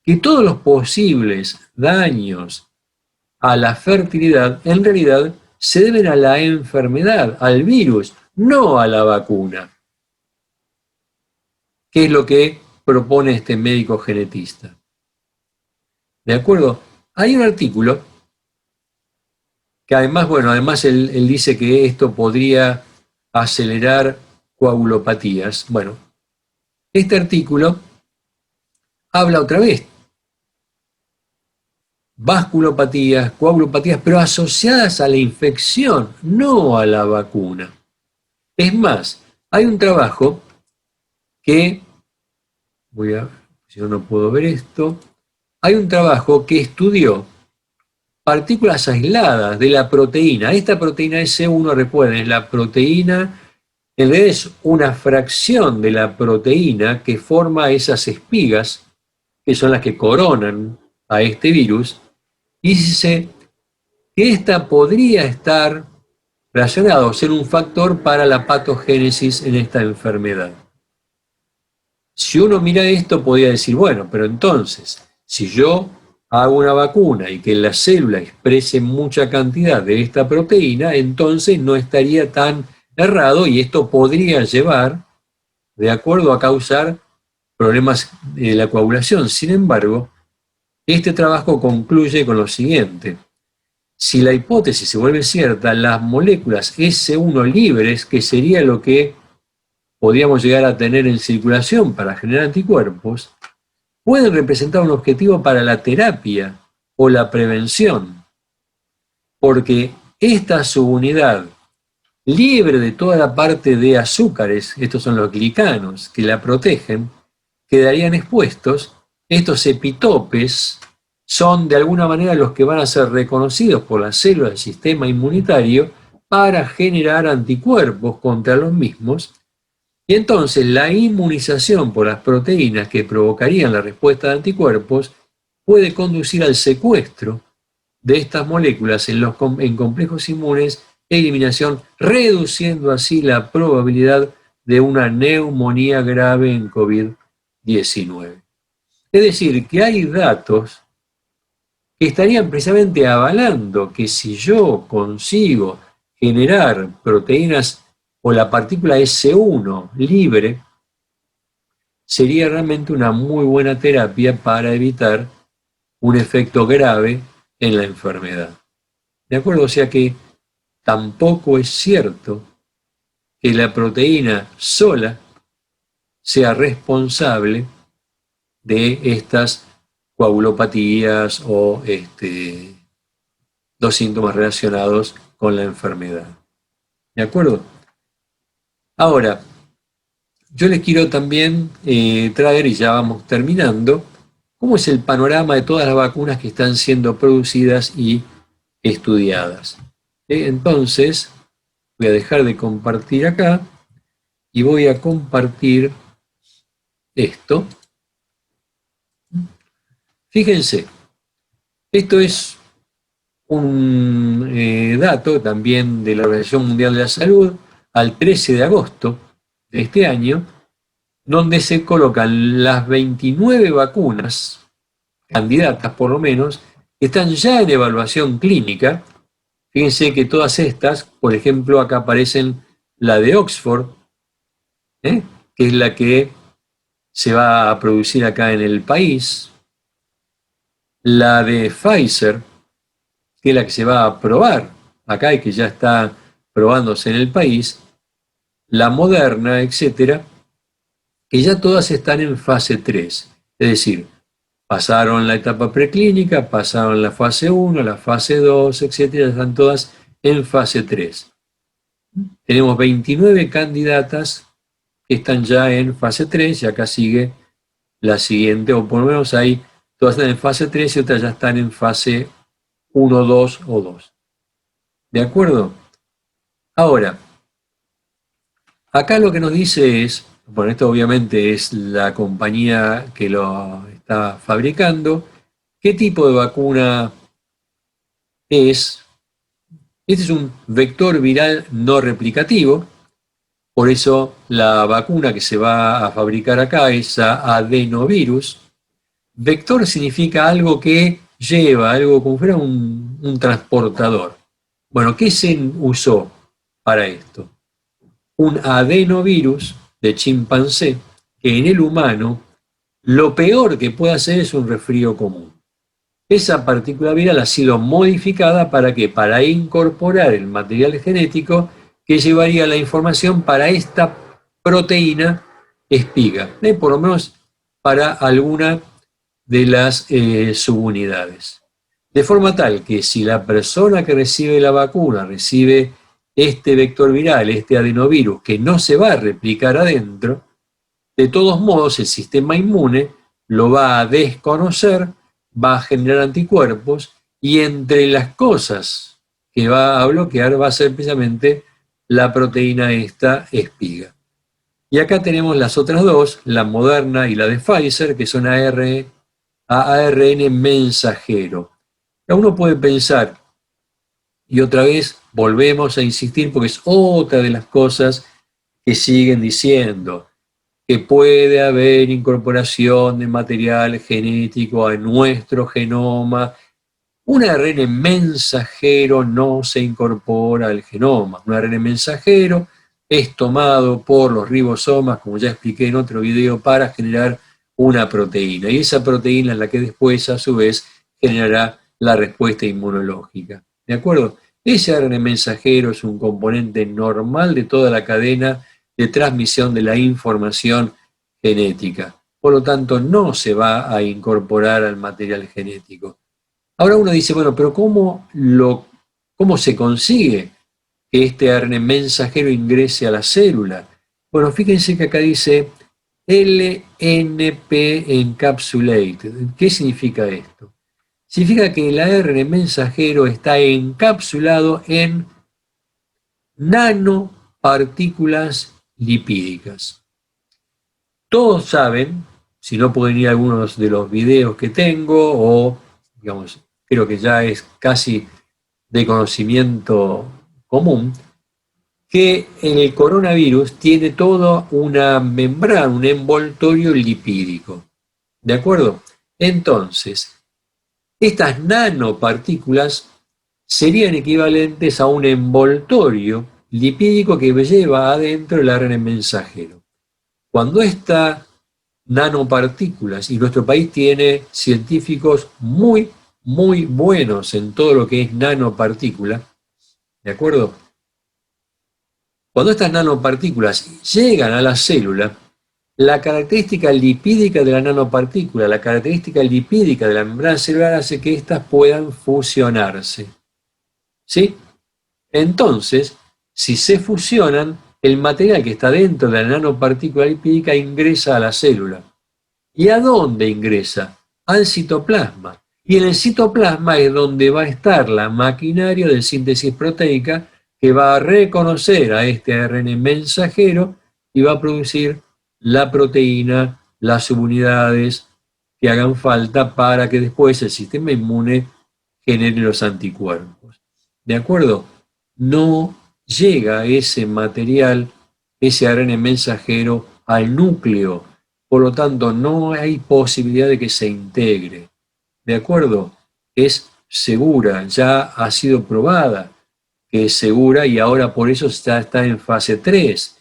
Que todos los posibles daños a la fertilidad en realidad se deben a la enfermedad, al virus, no a la vacuna. ¿Qué es lo que propone este médico genetista? ¿De acuerdo? Hay un artículo que además, bueno, además él dice que esto podría acelerar coagulopatías. Bueno, este artículo habla otra vez vasculopatías, coagulopatías, pero asociadas a la infección, no a la vacuna. Es más, hay un trabajo que, si yo no puedo ver esto, hay un trabajo que estudió partículas aisladas de la proteína. Esta proteína S1, recuerden, es la proteína, en realidad es una fracción de la proteína que forma esas espigas, que son las que coronan a este virus, y dice que esta podría estar relacionada o ser un factor para la patogénesis en esta enfermedad. Si uno mira esto, podría decir, bueno, pero entonces, si yo hago una vacuna y que la célula exprese mucha cantidad de esta proteína, entonces no estaría tan errado y esto podría llevar, de acuerdo, a causar problemas de la coagulación. Sin embargo, este trabajo concluye con lo siguiente. Si la hipótesis se vuelve cierta, las moléculas S1 libres, que sería lo que podríamos llegar a tener en circulación para generar anticuerpos, pueden representar un objetivo para la terapia o la prevención, porque esta subunidad, libre de toda la parte de azúcares, estos son los glicanos que la protegen, quedarían expuestos. Estos epitopes son de alguna manera los que van a ser reconocidos por las células del sistema inmunitario para generar anticuerpos contra los mismos. Y entonces la inmunización por las proteínas que provocarían la respuesta de anticuerpos puede conducir al secuestro de estas moléculas en complejos inmunes e eliminación, reduciendo así la probabilidad de una neumonía grave en COVID-19. Es decir, que hay datos que estarían precisamente avalando que si yo consigo generar proteínas o la partícula S1 libre, sería realmente una muy buena terapia para evitar un efecto grave en la enfermedad. ¿De acuerdo? O sea que tampoco es cierto que la proteína sola sea responsable de estas coagulopatías o los síntomas relacionados con la enfermedad. ¿De acuerdo? Ahora, yo les quiero también traer, y ya vamos terminando, cómo es el panorama de todas las vacunas que están siendo producidas y estudiadas. Entonces, voy a dejar de compartir acá y voy a compartir esto. Fíjense, esto es un dato también de la Organización Mundial de la Salud al 13 de agosto de este año, donde se colocan las 29 vacunas, candidatas por lo menos, que están ya en evaluación clínica. Fíjense que todas estas, por ejemplo, acá aparecen la de Oxford, que es la que se va a producir acá en el país, la de Pfizer, que es la que se va a probar acá y que ya está probándose en el país, la Moderna, etcétera, que ya todas están en fase 3, es decir, pasaron la etapa preclínica, pasaron la fase 1, la fase 2, etcétera, están todas en fase 3. Tenemos 29 candidatas que están ya en fase 3 y acá sigue la siguiente, o por lo menos ahí todas están en fase 3 y otras ya están en fase 1, 2 o 2. ¿De acuerdo? Ahora, acá lo que nos dice es, bueno, esto obviamente es la compañía que lo está fabricando, qué tipo de vacuna es. Este es un vector viral no replicativo, por eso la vacuna que se va a fabricar acá es adenovirus. Vector significa algo que lleva, algo como fuera un transportador. Bueno, ¿qué se usó para esto? Un adenovirus de chimpancé, que en el humano lo peor que puede hacer es un resfrío común. Esa partícula viral ha sido modificada ¿para qué? Para incorporar el material genético que llevaría la información para esta proteína espiga, por lo menos para alguna de las subunidades. De forma tal que si la persona que recibe la vacuna recibe este vector viral, este adenovirus, que no se va a replicar adentro, de todos modos el sistema inmune lo va a desconocer, va a generar anticuerpos Y entre las cosas que va a bloquear va a ser precisamente la proteína esta espiga. Y acá tenemos las otras dos, la Moderna y la de Pfizer, que son ARN mensajero. Uno puede pensar, y otra vez volvemos a insistir porque es otra de las cosas que siguen diciendo, que puede haber incorporación de material genético a nuestro genoma. Un ARN mensajero no se incorpora al genoma. Un ARN mensajero es tomado por los ribosomas, como ya expliqué en otro video, para generar una proteína. Y esa proteína es la que después, a su vez, generará la respuesta inmunológica. ¿De acuerdo? Ese ARN mensajero es un componente normal de toda la cadena de transmisión de la información genética. Por lo tanto, no se va a incorporar al material genético. Ahora uno dice, bueno, pero ¿cómo se consigue que este ARN mensajero ingrese a la célula? Bueno, fíjense que acá dice LNP encapsulate. ¿Qué significa esto? Significa que el ARN mensajero está encapsulado en nanopartículas lipídicas. Todos saben, si no pueden ir a algunos de los videos que tengo, o digamos, creo que ya es casi de conocimiento común, que el coronavirus tiene toda una membrana, un envoltorio lipídico. ¿De acuerdo? Entonces, estas nanopartículas serían equivalentes a un envoltorio lipídico que lleva adentro el ARN mensajero. Cuando estas nanopartículas, y nuestro país tiene científicos muy buenos en todo lo que es nanopartícula, ¿de acuerdo? Cuando estas nanopartículas llegan a la célula, la característica lipídica de la nanopartícula, la característica lipídica de la membrana celular hace que éstas puedan fusionarse. ¿Sí? Entonces, si se fusionan, el material que está dentro de la nanopartícula lipídica ingresa a la célula. ¿Y a dónde ingresa? Al citoplasma. Y en el citoplasma es donde va a estar la maquinaria de síntesis proteica que va a reconocer a este ARN mensajero y va a producir la proteína, las subunidades que hagan falta para que después el sistema inmune genere los anticuerpos. ¿De acuerdo? No llega ese material, ese ARN mensajero, al núcleo. Por lo tanto, no hay posibilidad de que se integre. ¿De acuerdo? Es segura, ya ha sido probada que es segura y ahora por eso está en fase 3.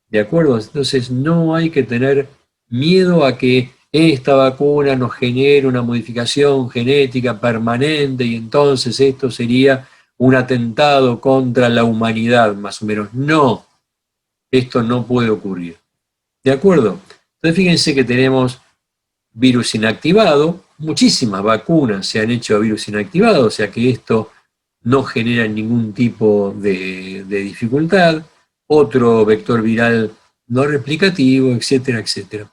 ¿De acuerdo? Entonces no hay que tener miedo a que esta vacuna nos genere una modificación genética permanente y entonces esto sería un atentado contra la humanidad, más o menos. No, esto no puede ocurrir. ¿De acuerdo? Entonces fíjense que tenemos virus inactivado, muchísimas vacunas se han hecho a virus inactivado, o sea que esto no genera ningún tipo de dificultad, otro vector viral no replicativo, etcétera, etcétera.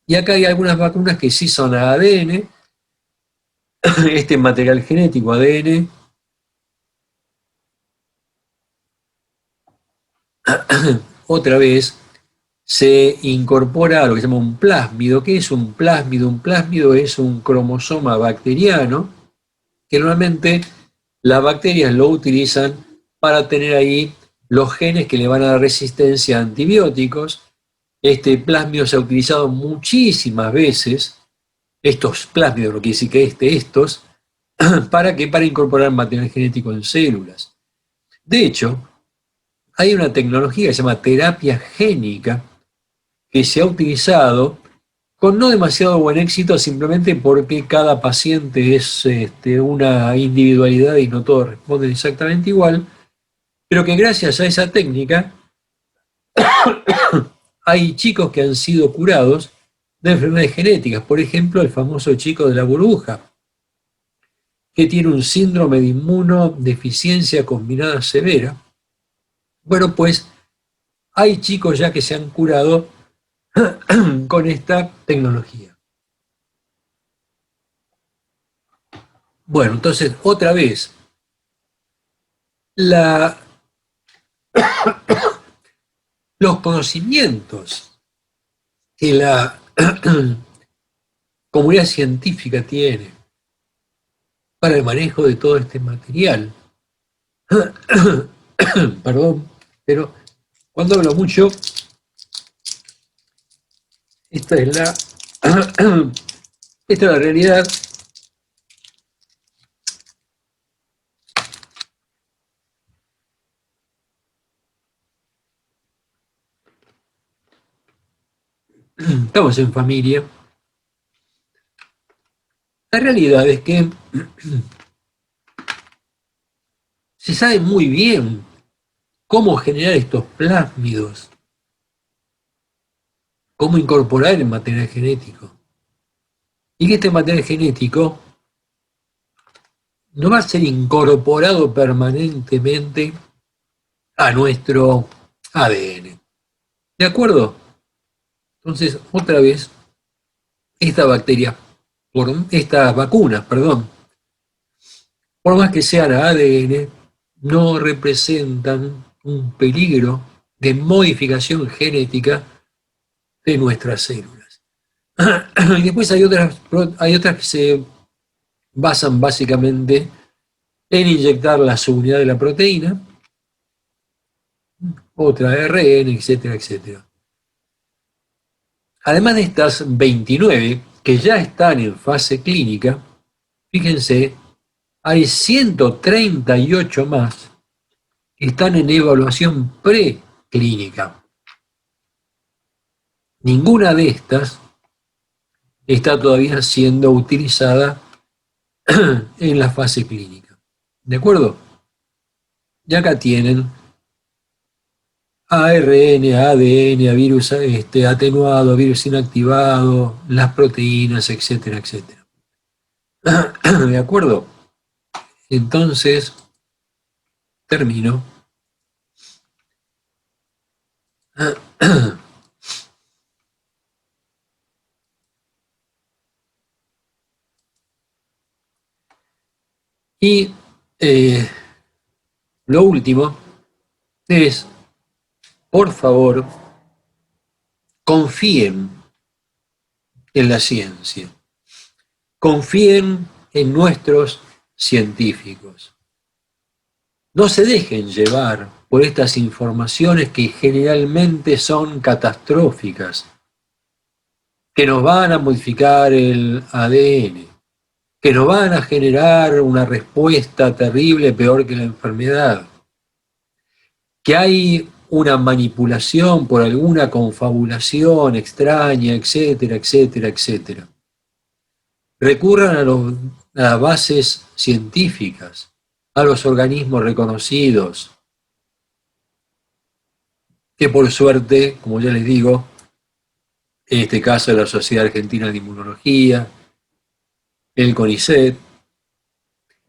Y acá hay algunas vacunas que sí son a ADN, este material genético ADN, otra vez se incorpora a lo que se llama un plásmido. ¿Qué es un plásmido? Un plásmido es un cromosoma bacteriano que normalmente las bacterias lo utilizan para tener ahí los genes que le van a dar resistencia a antibióticos. Este plásmido se ha utilizado muchísimas veces, estos plásmidos, lo que quiere decir que estos, ¿para qué? Para incorporar material genético en células. De hecho, hay una tecnología que se llama terapia génica que se ha utilizado con no demasiado buen éxito, simplemente porque cada paciente es una individualidad y no todos responden exactamente igual, pero que gracias a esa técnica hay chicos que han sido curados de enfermedades genéticas. Por ejemplo, el famoso chico de la burbuja, que tiene un síndrome de inmunodeficiencia combinada severa. Bueno, pues hay chicos ya que se han curado con esta tecnología. Bueno, entonces, otra vez, la, los conocimientos que la comunidad científica tiene para el manejo de todo este material, perdón, pero cuando hablo mucho, esta es la, esta es la realidad. Estamos en familia. La realidad es que se sabe muy bien cómo generar estos plásmidos, cómo incorporar el material genético. Y que este material genético no va a ser incorporado permanentemente a nuestro ADN. ¿De acuerdo? Entonces, otra vez, esta bacteria, estas vacunas, perdón, por más que sean ADN, no representan un peligro de modificación genética de nuestras células. Y después hay otras que se basan básicamente en inyectar la subunidad de la proteína, otra RN, etcétera, etcétera. Además de estas 29 que ya están en fase clínica, fíjense, hay 138 más que están en evaluación preclínica. Ninguna de estas está todavía siendo utilizada en la fase clínica. ¿De acuerdo? Y acá tienen ARN, ADN, virus atenuado, virus inactivado, las proteínas, etcétera, etcétera. ¿De acuerdo? Entonces, termino. Y lo último es, por favor, confíen en la ciencia, confíen en nuestros científicos. No se dejen llevar por estas informaciones que generalmente son catastróficas, que nos van a modificar el ADN, que nos van a generar una respuesta terrible peor que la enfermedad, que hay una manipulación por alguna confabulación extraña, etcétera, etcétera, etcétera. Recurran a las bases científicas, a los organismos reconocidos, que por suerte, como ya les digo, en este caso la Sociedad Argentina de Inmunología, el CONICET,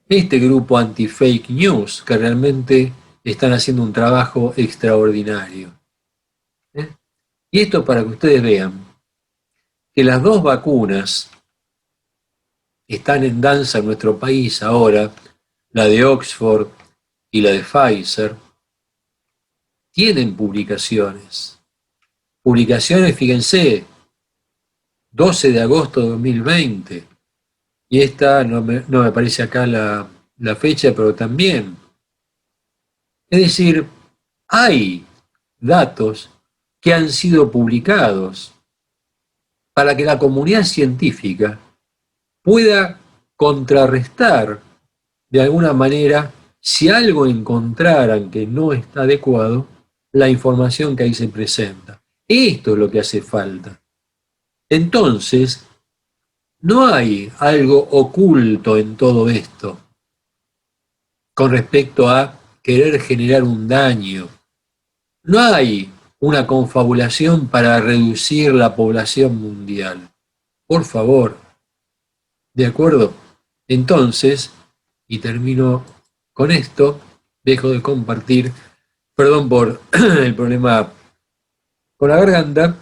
este grupo anti-fake news, que realmente están haciendo un trabajo extraordinario. Y esto para que ustedes vean que las dos vacunas están en danza en nuestro país ahora, la de Oxford y la de Pfizer, tienen publicaciones. Publicaciones, fíjense, 12 de agosto de 2020. Y esta, no me aparece acá la fecha, pero también. Es decir, hay datos que han sido publicados para que la comunidad científica pueda contrarrestar de alguna manera, si algo encontraran que no está adecuado, la información que ahí se presenta. Esto es lo que hace falta. Entonces, no hay algo oculto en todo esto con respecto a querer generar un daño. No hay una confabulación para reducir la población mundial. Por favor. ¿De acuerdo? Entonces, y termino con esto, dejo de compartir, perdón por el problema con la garganta,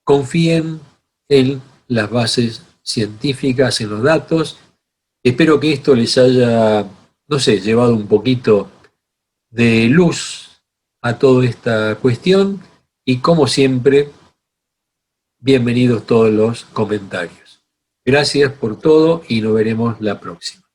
confíen en las bases científicas en los datos. Espero que esto les haya, no sé, llevado un poquito de luz a toda esta cuestión y como siempre, bienvenidos todos los comentarios. Gracias por todo y nos veremos la próxima.